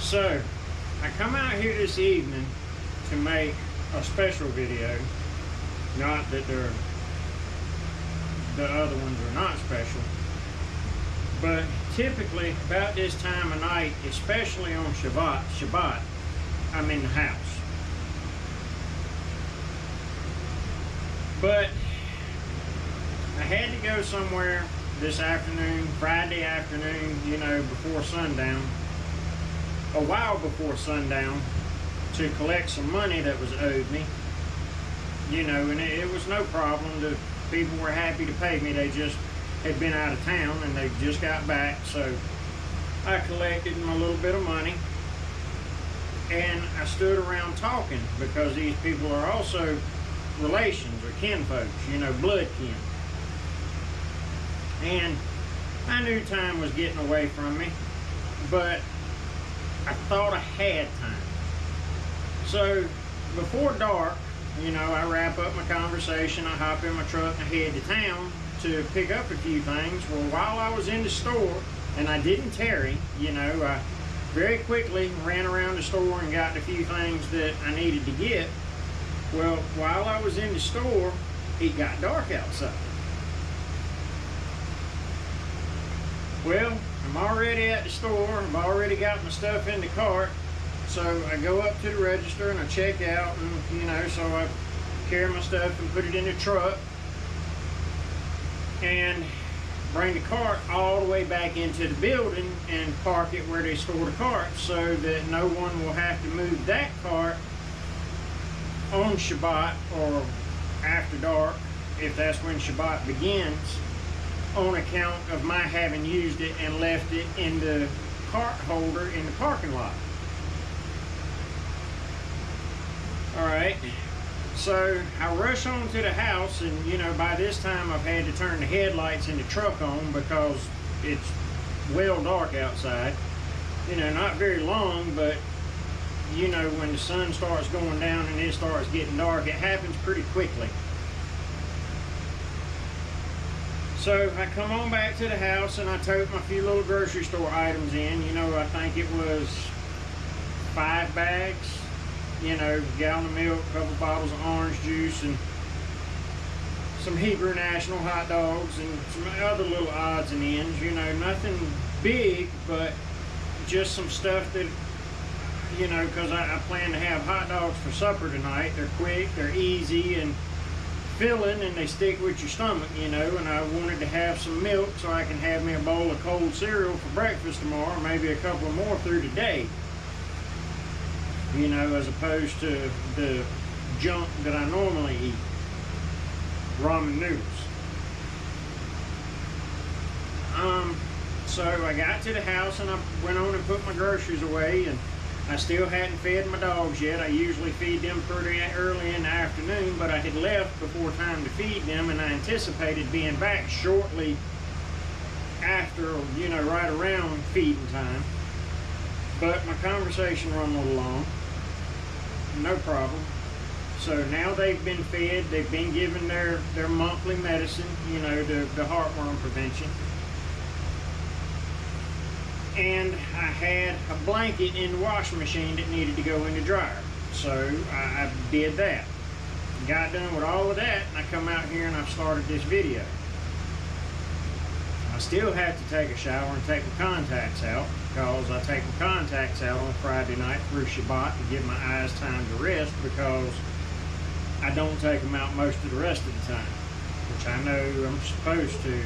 So, I come out here this evening to make a special video. Not that the other ones are not special. But typically, about this time of night, especially on Shabbat, I'm in the house. But I had to go somewhere this afternoon, Friday afternoon, before sundown, a while before sundown, to collect some money that was owed me. And it was no problem. The people were happy to pay me. They just had been out of town and they just got back, so I collected them a little bit of money. And I stood around talking, because these people are also relations or kinfolks, blood kin. And I knew time was getting away from me, but I thought I had time. So before dark, I wrap up my conversation, I hop in my truck and I head to town to pick up a few things. Well, while I was in the store, and I didn't tarry, I very quickly ran around the store and got a few things that I needed to get. Well, while I was in the store, it got dark outside. Well, I'm already at the store, I've already got my stuff in the cart, so I go up to the register and I check out, and so I carry my stuff and put it in the truck and bring the cart all the way back into the building and park it where they store the carts, so that no one will have to move that cart on Shabbat or after dark, if that's when Shabbat begins, on account of my having used it and left it in the cart holder in the parking lot. Alright, so I rush on to the house, and by this time I've had to turn the headlights in the truck on because it's well dark outside. Not very long, but when the sun starts going down and it starts getting dark, it happens pretty quickly. So I come on back to the house and I tote my few little grocery store items in. I think it was 5 bags, a gallon of milk, a couple bottles of orange juice, and some Hebrew National hot dogs and some other little odds and ends. Nothing big, but just some stuff that, because I plan to have hot dogs for supper tonight. They're quick, they're easy, and filling, and they stick with your stomach, and I wanted to have some milk so I can have me a bowl of cold cereal for breakfast tomorrow, maybe a couple more through the day, as opposed to the junk that I normally eat, ramen noodles. So I got to the house and I went on and put my groceries away, and I still hadn't fed my dogs yet. I usually feed them pretty early in the afternoon, but I had left before time to feed them, and I anticipated being back shortly after, right around feeding time. But my conversation rumbled along, no problem. So now they've been fed, they've been given their monthly medicine, the heartworm prevention. And I had a blanket in the washing machine that needed to go in the dryer. So I did that. Got done with all of that, and I come out here and I've started this video. I still have to take a shower and take my contacts out, because I take my contacts out on Friday night through Shabbat to give my eyes time to rest, because I don't take them out most of the rest of the time, which I know I'm supposed to,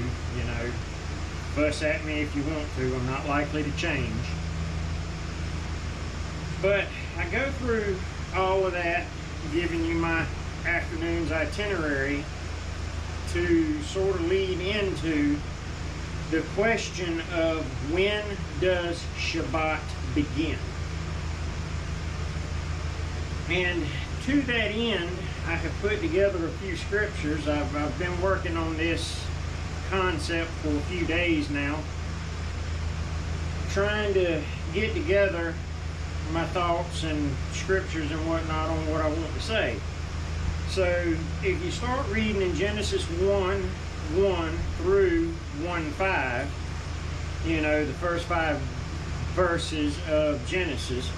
Fuss at me if you want to, I'm not likely to change. But I go through all of that, giving you my afternoon's itinerary to sort of lead into the question of, when does Shabbat begin? And to that end, I have put together a few scriptures. I've been working on this concept for a few days now, trying to get together my thoughts and scriptures and whatnot on what I want to say. So if you start reading in Genesis 1:1 through 1:5, the first 5 verses of Genesis.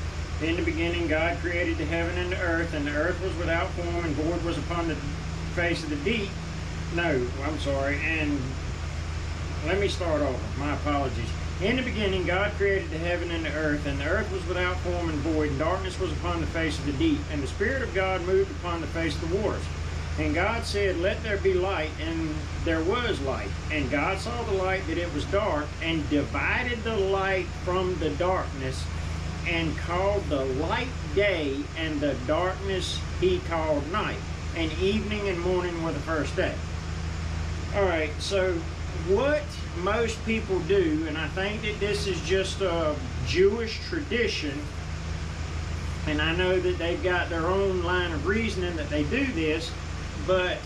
In the beginning, God created the heaven and the earth was without form, and void was upon the face of the deep. No, I'm sorry, and let me start over. My apologies. In the beginning, God created the heaven and the earth was without form and void, and darkness was upon the face of the deep. And the Spirit of God moved upon the face of the waters. And God said, let there be light, and there was light. And God saw the light that it was dark, and divided the light from the darkness, and called the light day, and the darkness he called night. And evening and morning were the first day. All right, so what most people do, and I think that this is just a Jewish tradition, and I know that they've got their own line of reasoning that they do this, but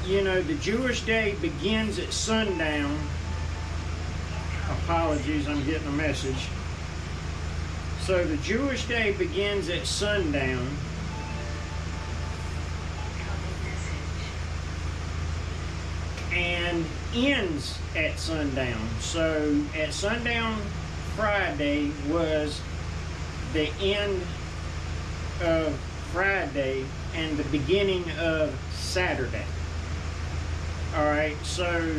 you know, the Jewish day begins at sundown. Apologies, I'm getting a message. So the Jewish day begins at sundown, and ends at sundown. So at sundown Friday was the end of Friday and the beginning of Saturday. All right, so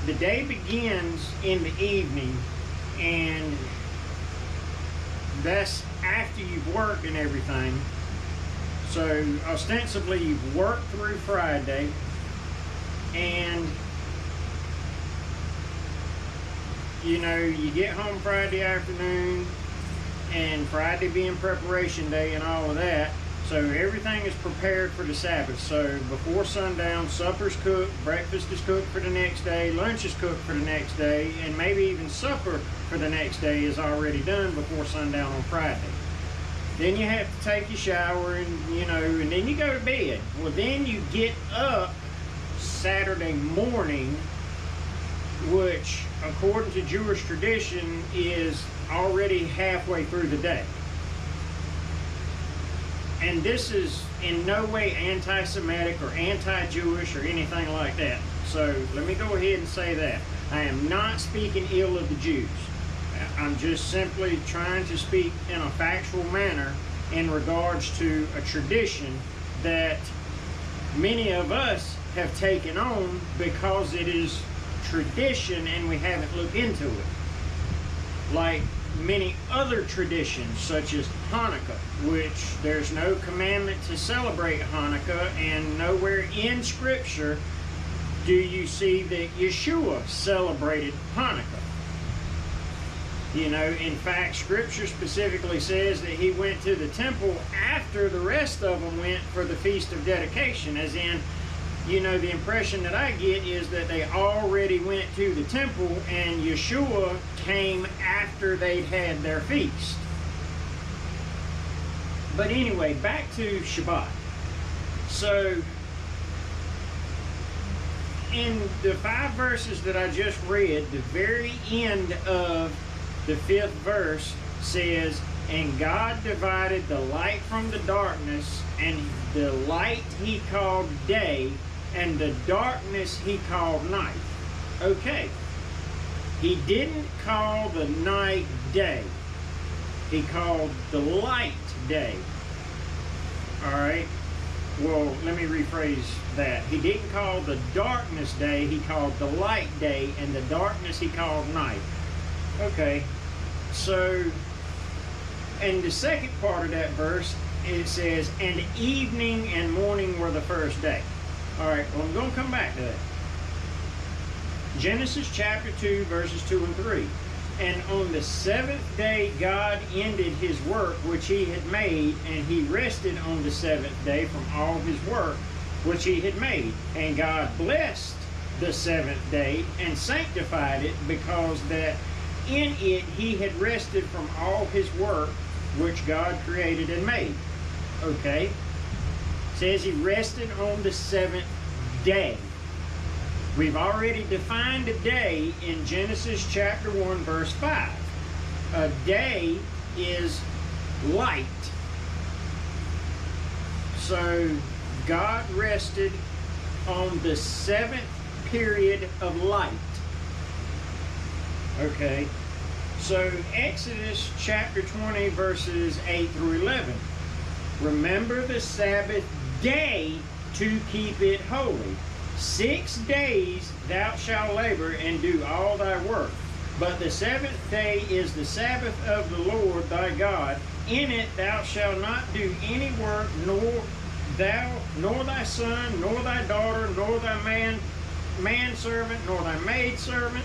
the day begins in the evening, and that's after you've worked and everything. So ostensibly you've worked through Friday, and you know, you get home Friday afternoon, and Friday being preparation day and all of that, so everything is prepared for the Sabbath. So before sundown, supper's cooked, breakfast is cooked for the next day, lunch is cooked for the next day, and maybe even supper for the next day is already done before sundown on Friday. Then you have to take your shower, and you know, and then you go to bed. Well, then you get up Saturday morning, which according to Jewish tradition is already halfway through the day. And this is in no way anti-Semitic or anti-Jewish or anything like that. So let me go ahead and say that. I am not speaking ill of the Jews. I'm just simply trying to speak in a factual manner in regards to a tradition that many of us have taken on because it is tradition and we haven't looked into it. Like many other traditions, such as Hanukkah, which there's no commandment to celebrate Hanukkah, and nowhere in Scripture do you see that Yeshua celebrated Hanukkah. You know, in fact, Scripture specifically says that he went to the temple after the rest of them went for the Feast of Dedication, as in, you know, the impression that I get is that they already went to the temple and Yeshua came after they'd had their feast. But anyway, back to Shabbat. So, in the 5 verses that I just read, the very end of the 5th verse says, and God divided the light from the darkness, and the light he called day, and the darkness he called night. Okay. He didn't call the night day. He called the light day. Alright? Well, let me rephrase that. He didn't call the darkness day, he called the light day, and the darkness he called night. Okay. So, in the second part of that verse, it says, and evening and morning were the first day. Alright, well, I'm going to come back to that. Genesis chapter 2, verses 2 and 3. And on the 7th day God ended his work which he had made, and he rested on the 7th day from all his work which he had made. And God blessed the 7th day and sanctified it, because that in it he had rested from all his work which God created and made. Okay? Says he rested on the 7th day. We've already defined a day in Genesis chapter 1, verse 5. A day is light. So God rested on the 7th period of light. Okay. So Exodus chapter 20 verses 8 through 11. Remember the Sabbath day to keep it holy. 6 days thou shalt labor and do all thy work. But the seventh day is the Sabbath of the Lord thy God. In it thou shalt not do any work, nor thy son, nor thy daughter, nor thy manservant, nor thy maidservant,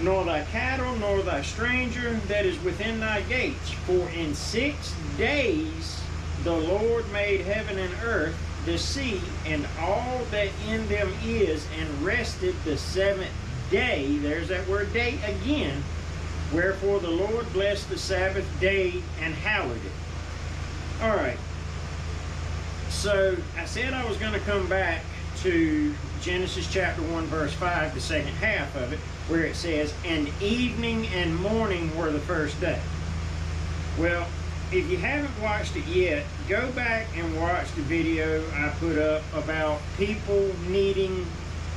nor thy cattle, nor thy stranger that is within thy gates. For in 6 days the Lord made heaven and earth, the sea, and all that in them is, and rested the seventh day. There's that word day again. Wherefore the Lord blessed the Sabbath day and hallowed it. All right. So I said I was going to come back to Genesis chapter 1 verse 5, the second half of it, where it says, and evening and morning were the first day. Well, if you haven't watched it yet, go back and watch the video I put up about people needing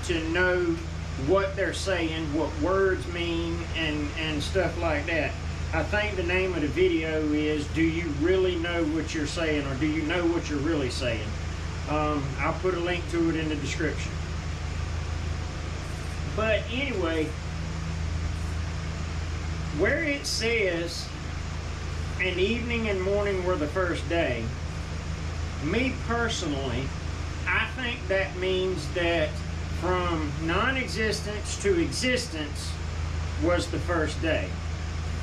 to know what they're saying, what words mean, and stuff like that. I think the name of the video is, do you really know what you're saying, or do you know what you're really saying? I'll put a link to it in the description. But anyway, where it says, and evening and morning were the first day, me personally, I think that means that from non-existence to existence was the first day.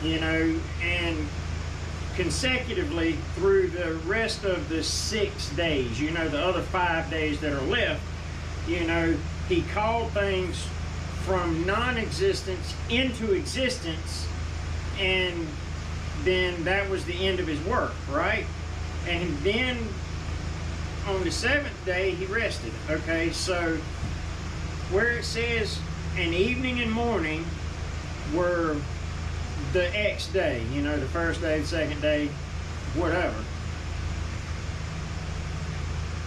You know, and consecutively through the rest of the 6 days, you know, the other 5 days that are left, you know, he called things from non-existence into existence, and then that was the end of his work, right? And then on the seventh day he rested. Okay, so where it says an evening and morning were the X day, you know, the first day, the second day, whatever.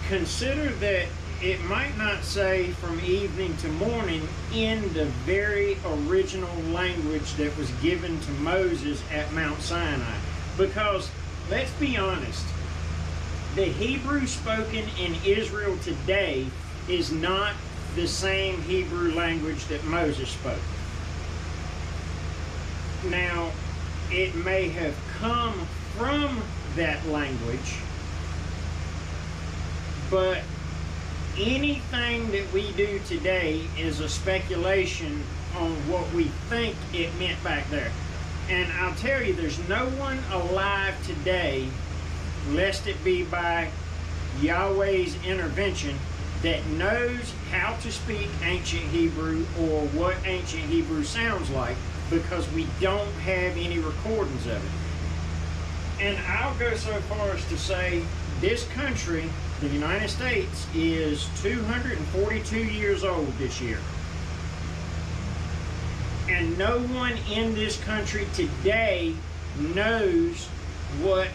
Consider that it might not say from evening to morning in the very original language that was given to Moses at Mount Sinai. Because, let's be honest, the Hebrew spoken in Israel today is not the same Hebrew language that Moses spoke. Now, it may have come from that language, but anything that we do today is a speculation on what we think it meant back there. And I'll tell you, there's no one alive today, lest it be by Yahweh's intervention, that knows how to speak ancient Hebrew or what ancient Hebrew sounds like, because we don't have any recordings of it. And I'll go so far as to say this country, the United States, is 242 years old this year. And no one in this country today knows what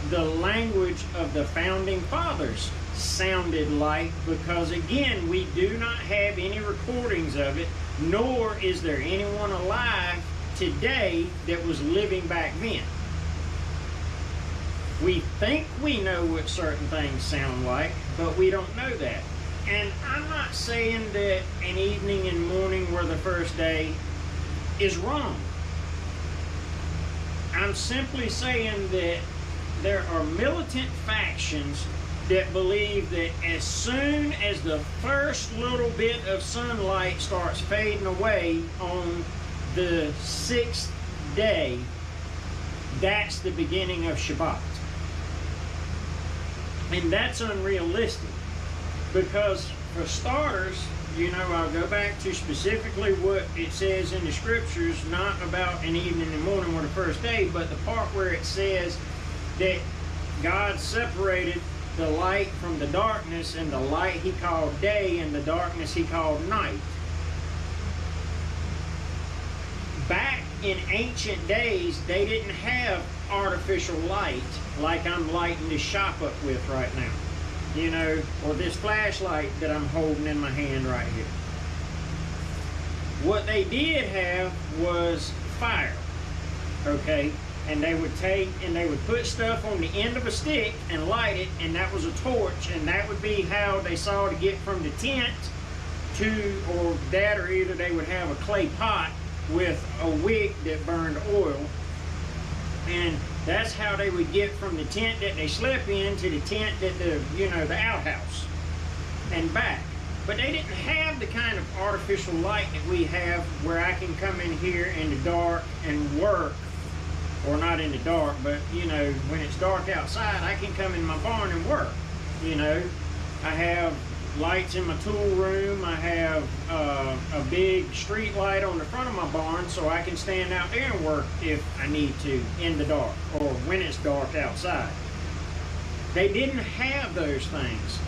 the language of the founding fathers sounded like, because again, we do not have any recordings of it, nor is there anyone alive today that was living back then. We think we know what certain things sound like, but we don't know that. And I'm not saying that an evening and morning were the first day is wrong. I'm simply saying that there are militant factions that believe that as soon as the first little bit of sunlight starts fading away on the 6th day, that's the beginning of Shabbat. And that's unrealistic, because for starters, you know, I'll go back to specifically what it says in the scriptures, not about an evening and morning or the first day, but the part where it says that God separated the light from the darkness, and the light he called day, and the darkness he called night. Back in ancient days, they didn't have artificial light like I'm lighting this shop up with right now, you know, or this flashlight that I'm holding in my hand right here. What they did have was fire, okay? And they would take and they would put stuff on the end of a stick and light it, and that was a torch, and that would be how they saw to get from the tent to, or that, or either they would have a clay pot with a wick that burned oil, and that's how they would get from the tent that they slept in to the tent that the outhouse and back. But they didn't have the kind of artificial light that we have, where I can come in here in the dark and work, or not in the dark, but when it's dark outside, I can come in my barn and work. I have lights in my tool room. I have a big street light on the front of my barn, so I can stand out there and work if I need to in the dark, or when it's dark outside. They didn't have those things.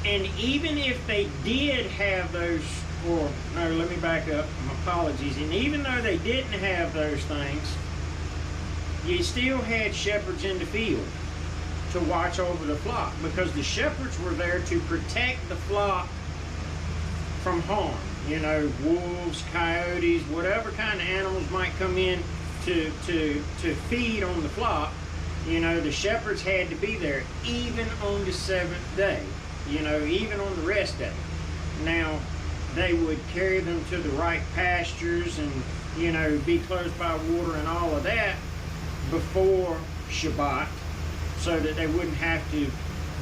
And even if they did have those, or no, let me back up, my apologies. And even though they didn't have those things, you still had shepherds in the field to watch over the flock, because the shepherds were there to protect the flock from harm. Wolves, coyotes, whatever kind of animals might come in to feed on the flock. The shepherds had to be there, even on the seventh day, even on the rest day. Now, they would carry them to the right pastures and, be close by water and all of that before Shabbat, so that they wouldn't have to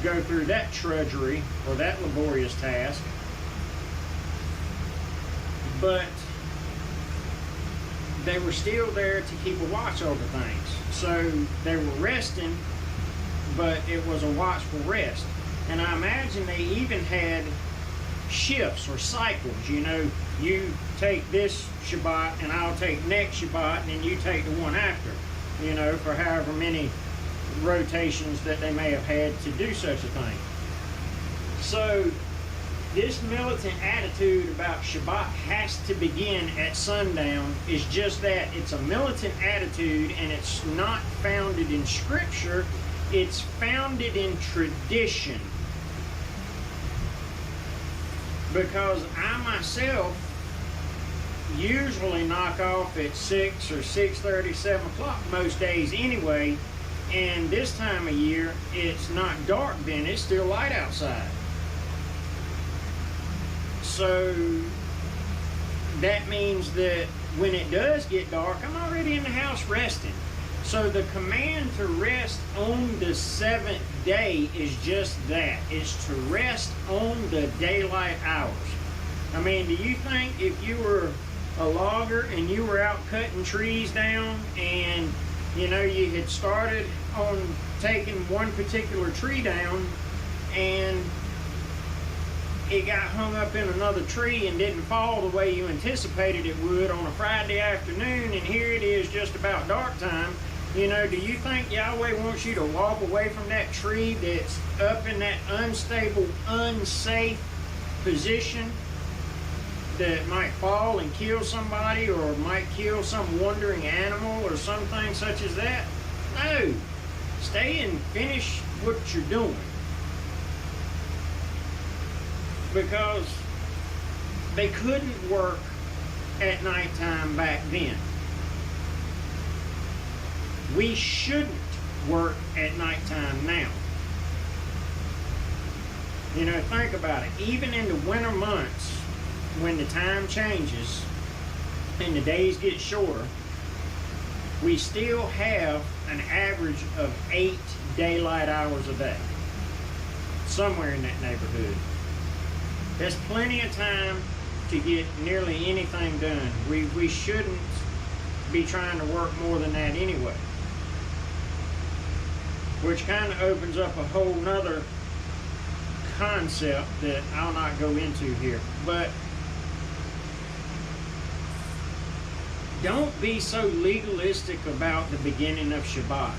go through that trudgery or that laborious task. But they were still there to keep a watch over things. So they were resting, but it was a watchful rest. And I imagine they even had shifts or cycles. You take this Shabbat and I'll take next Shabbat, and then you take the one after, for however many rotations that they may have had to do such a thing. So this militant attitude about Shabbat has to begin at sundown is just that. It's a militant attitude, and it's not founded in Scripture. It's founded in tradition. Because I myself usually knock off at 6 or 6:30, 7 o'clock most days anyway. And this time of year, it's not dark then, it's still light outside. So that means that when it does get dark, I'm already in the house resting. So the command to rest on the seventh day is just that. It's to rest on the daylight hours. I mean, do you think if you were a logger and you were out cutting trees down, and you had started on taking one particular tree down, and it got hung up in another tree and didn't fall the way you anticipated it would on a Friday afternoon, and here it is just about dark time, do you think Yahweh wants you to walk away from that tree that's up in that unstable, unsafe position that might fall and kill somebody, or might kill some wandering animal or something such as that? No. Stay and finish what you're doing. Because they couldn't work at nighttime back then. We shouldn't work at nighttime now. Think about it. Even in the winter months, when the time changes and the days get shorter, we still have an average of 8 daylight hours a day. Somewhere in that neighborhood. There's plenty of time to get nearly anything done. We shouldn't be trying to work more than that anyway. Which kind of opens up a whole nother concept that I'll not go into here. But don't be so legalistic about the beginning of Shabbat.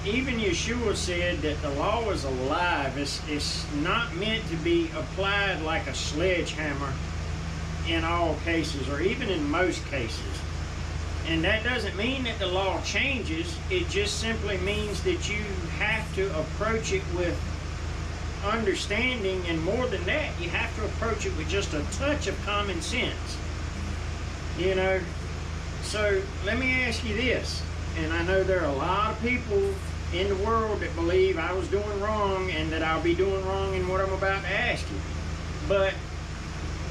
Even Yeshua said that the law is alive. It's not meant to be applied like a sledgehammer in all cases, or even in most cases. And that doesn't mean that the law changes. It just simply means that you have to approach it with understanding, and more than that, you have to approach it with just a touch of common sense. You know, so let me ask you this, and I know there are a lot of people in the world that believe I was doing wrong and that I'll be doing wrong in what I'm about to ask you. But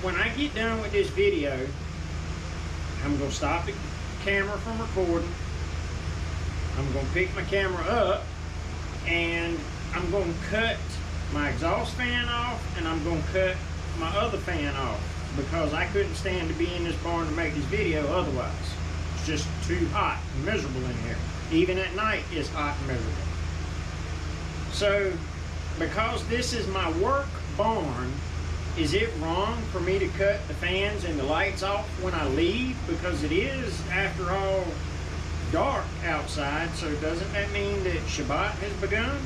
when I get done with this video, I'm going to stop the camera from recording. I'm going to pick my camera up and I'm going to cut my exhaust fan off, and I'm going to cut my other fan off because I couldn't stand to be in this barn to make this video otherwise. It's just too hot and miserable in here. Even at night it's hot and miserable. So because this is my work barn, is it wrong for me to cut the fans and the lights off when I leave? Because it is, after all, dark outside, so doesn't that mean that Shabbat has begun?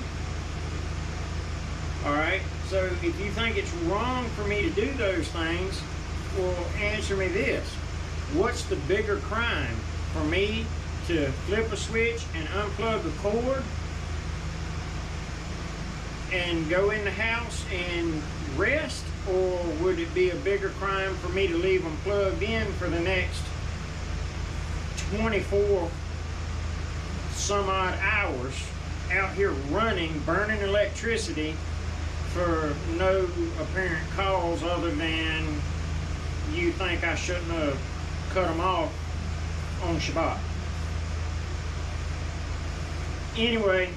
Alright, so if you think it's wrong for me to do those things, well, answer me this. What's the bigger crime? For me to flip a switch and unplug a cord and go in the house and rest? Or would it be a bigger crime for me to leave them plugged in for the next 24 some odd hours out here running, burning electricity for no apparent cause other than you think I shouldn't have cut them off on Shabbat? Anyway,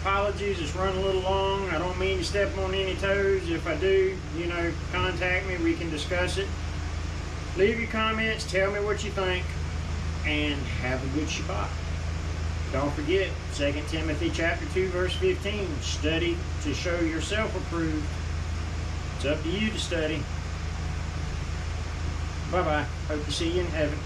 apologies, it's run a little long. I don't mean to step on any toes. If I do, you know, contact me, we can discuss it. Leave your comments, tell me what you think, and have a good Shabbat. Don't forget, 2 Timothy chapter 2, verse 15, study to show yourself approved. It's up to you to study. Bye-bye. Hope to see you in heaven.